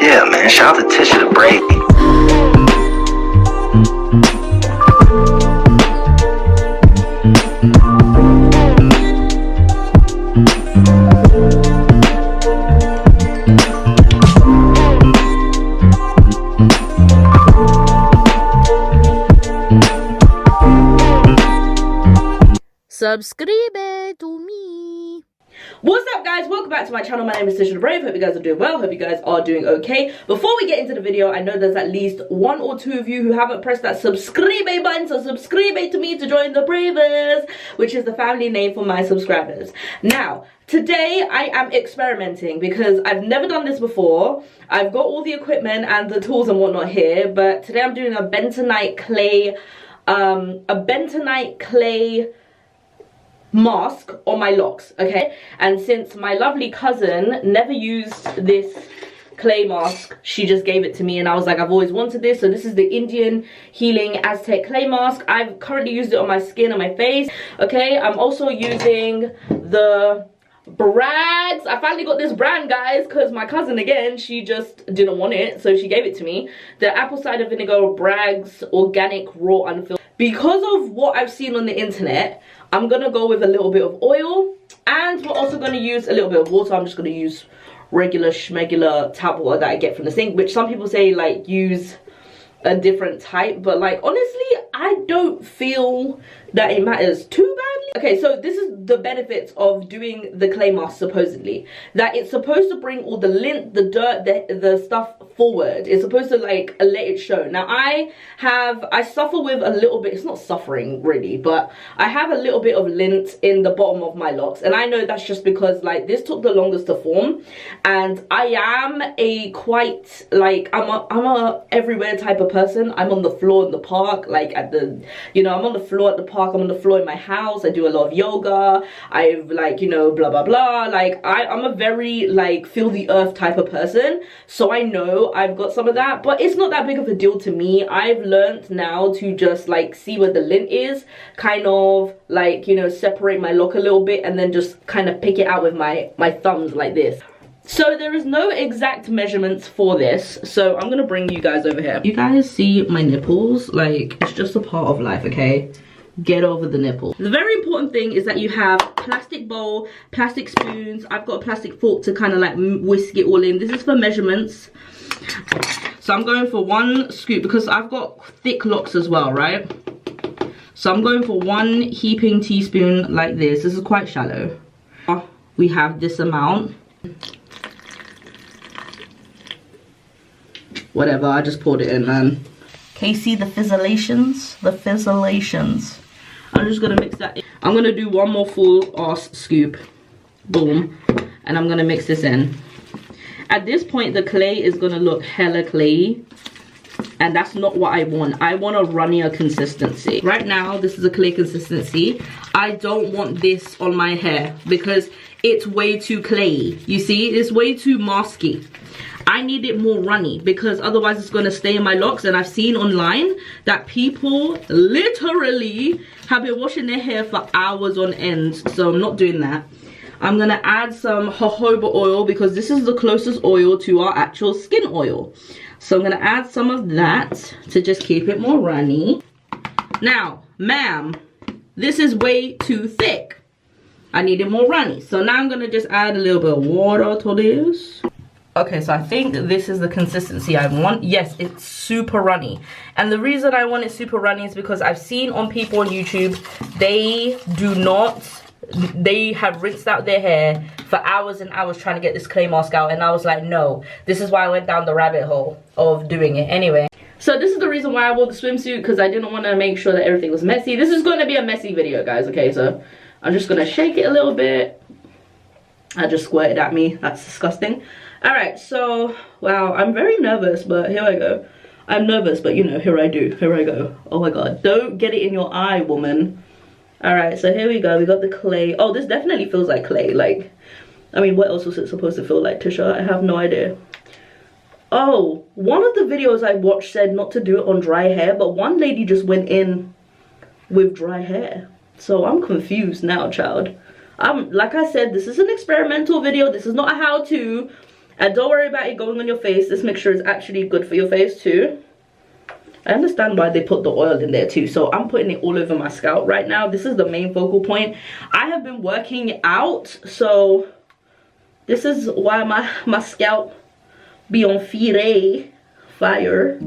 Yeah, man, shout out to TishaTheBrave. Subscribe to me. What's up, guys? Welcome back to my channel. My name is TishaTheBrave. Hope you guys are doing well. Hope you guys are doing okay. Before we get into the video, I know there's at least 1 or 2 of you who haven't pressed that subscribe button, so subscribe to me to join the Bravers, which is the family name for my subscribers. Now, today I am experimenting because I've never done this before. I've got all the equipment and the tools and whatnot here, but today I'm doing a Bentonite clay mask on my locks, okay? And since my lovely cousin never used this clay mask, she just gave it to me, and I was like, I've always wanted this. So this is the Indian Healing Aztec clay mask. I've currently used it on my skin and my face, okay? I'm also using the Brags. I finally got this brand, guys, because my cousin, again, she just didn't want it, so she gave it to me. The apple cider vinegar Brags organic raw unfiltered. Because of what I've seen on the internet, I'm gonna go with a little bit of oil, and we're also gonna use a little bit of water. I'm just gonna use regular schmegular tap water that I get from the sink, which some people say like use a different type, but like honestly I don't feel that it matters too badly. Okay, so this is the benefits of doing the clay mask, supposedly, that it's supposed to bring all the lint, the dirt, the stuff forward. It's supposed to like let it show. Now I suffer with a little bit, it's not suffering really, but I have a little bit of lint in the bottom of my locks, and I know that's just because like this took the longest to form, and I am a quite like I'm a everywhere type of person. I'm on the floor in the park, like at the, you know, I'm on the floor at the park, I'm on the floor in my house, I do a lot of yoga, I've like, you know, blah blah blah, like I'm a very like feel the earth type of person, so I know I've got some of that, but it's not that big of a deal to me. I've learned now to just like see where the lint is, kind of like, you know, separate my lock a little bit and then just kind of pick it out with my thumbs like this. So there is no exact measurements for this, so I'm gonna bring you guys over here. You guys see my nipples? Like, it's just a part of life, okay? Get over the nipple. The very important thing is that you have plastic bowl, plastic spoons. I've got a plastic fork to kind of like whisk it all in. This is for measurements. So I'm going for 1 scoop because I've got thick locks as well, right? So I'm going for 1 heaping teaspoon like this. This is quite shallow. We have this amount. Whatever, I just poured it in, man. Can you see the fizzilations? The fizzilations. I'm just gonna mix that in. I'm gonna do 1 more full ass scoop. Boom. And I'm gonna mix this in. At this point, the clay is gonna look hella clayey, and that's not what I want. I want a runnier consistency. Right now, this is a clay consistency. I don't want this on my hair because it's way too clayey. You see, it's way too masky. I need it more runny because otherwise it's going to stay in my locks, and I've seen online that people literally have been washing their hair for hours on end, so I'm not doing that. I'm going to add some jojoba oil because this is the closest oil to our actual skin oil. So I'm going to add some of that to just keep it more runny. Now, ma'am, this is way too thick. I need it more runny. So now I'm going to just add a little bit of water to this. Okay, so I think this is the consistency I want. Yes, it's super runny. And the reason I want it super runny is because I've seen on people on YouTube, they have rinsed out their hair for hours and hours trying to get this clay mask out. And I was like, no, this is why I went down the rabbit hole of doing it. Anyway, so this is the reason why I wore the swimsuit, because I didn't want to make sure that everything was messy. This is going to be a messy video, guys, okay? So I'm just going to shake it a little bit. I just squirted at me. That's disgusting. Alright, so, wow, I'm very nervous, but here I go. I'm nervous, but you know, here I go. Oh my god, don't get it in your eye, woman. Alright, so here we go. We got the clay. Oh, this definitely feels like clay. Like, I mean, what else was it supposed to feel like, Tisha? I have no idea. Oh, one of the videos I watched said not to do it on dry hair, but one lady just went in with dry hair. So I'm confused now, child. Like I said, this is an experimental video. This is not a how-to. And don't worry about it going on your face. This mixture is actually good for your face too. I understand why they put the oil in there too. So I'm putting it all over my scalp right now. This is the main focal point. I have been working out, so this is why my scalp be on fire.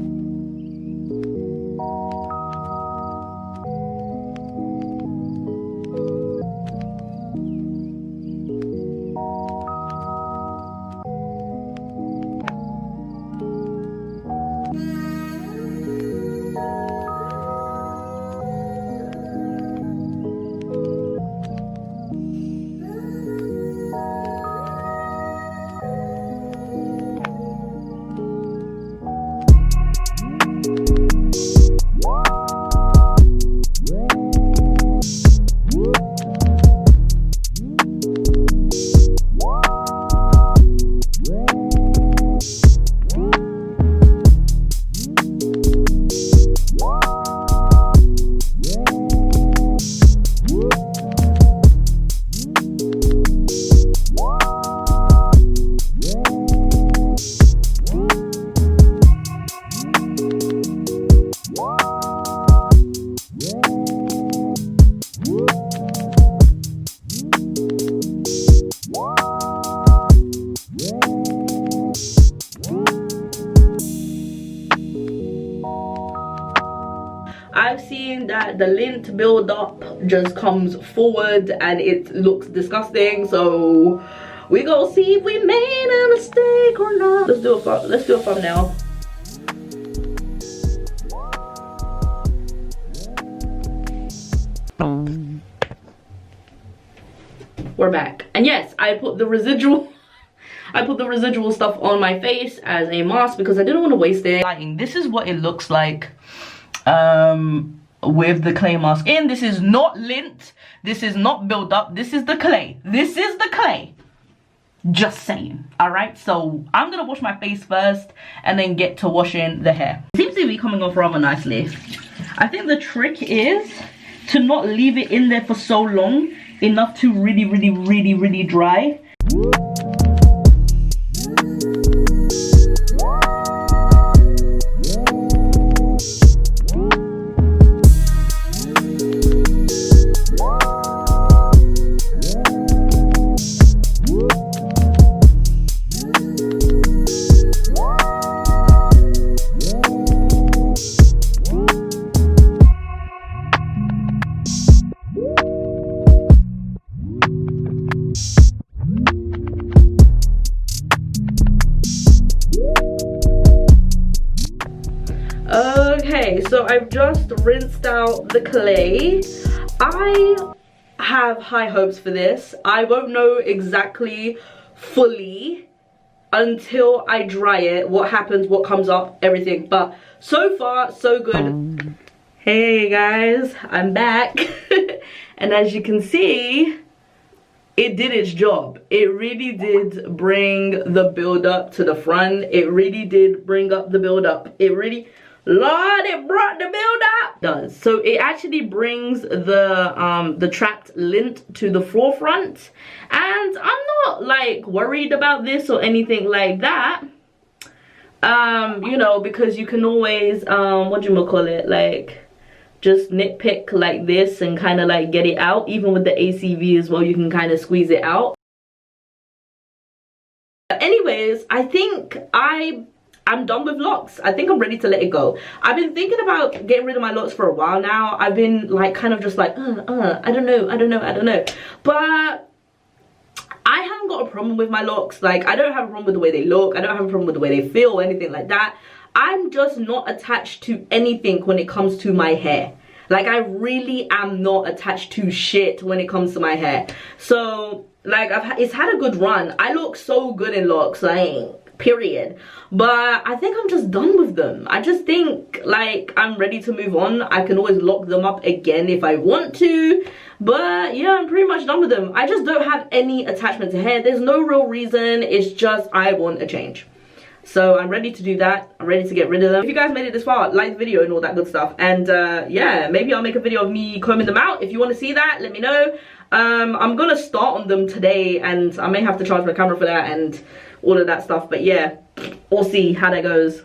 I've seen that the lint build up just comes forward and it looks disgusting, so we gonna see if we made a mistake or not. Let's do a thumbnail. We're back, and yes, I put the residual stuff on my face as a mask because I didn't want to waste it. This is what it looks like with the clay mask in. This is not lint, this is not build up, this is the clay. Just saying. All right, so I'm gonna wash my face first and then get to washing the hair. It seems to be coming off rather nicely. I think the trick is to not leave it in there for so long, enough to really dry. Okay, so I've just rinsed out the clay. I have high hopes for this. I won't know exactly fully until I dry it, what happens, what comes up, everything. But so far, so good. Hey guys, I'm back. And as you can see, it did its job. It really did bring the build up to the front. It really did bring up the build up. It really, Lord, it brought the build up. It does. So it actually brings the trapped lint to the forefront. And I'm not like worried about this or anything like that. You know, because you can always, like, just nitpick like this and kind of like get it out. Even with the ACV as well, you can kind of squeeze it out. Anyways, I think I'm done with locks. I think I'm ready to let it go. I've been thinking about getting rid of my locks for a while now. I've been like kind of just like, I don't know. But I haven't got a problem with my locks. Like, I don't have a problem with the way they look. I don't have a problem with the way they feel or anything like that. I'm just not attached to anything when it comes to my hair. Like, I really am not attached to shit when it comes to my hair. So, like, it's had a good run. I look so good in locks, like, period. But I think I'm just done with them. I just think, like, I'm ready to move on. I can always lock them up again if I want to. But, yeah, I'm pretty much done with them. I just don't have any attachment to hair. There's no real reason. It's just I want a change. So I'm ready to do that. I'm ready to get rid of them. If you guys made it this far, like the video and all that good stuff. And yeah, maybe I'll make a video of me combing them out. If you want to see that, let me know. I'm gonna start on them today, and I may have to charge my camera for that, and all of that stuff. But yeah, we'll see how that goes.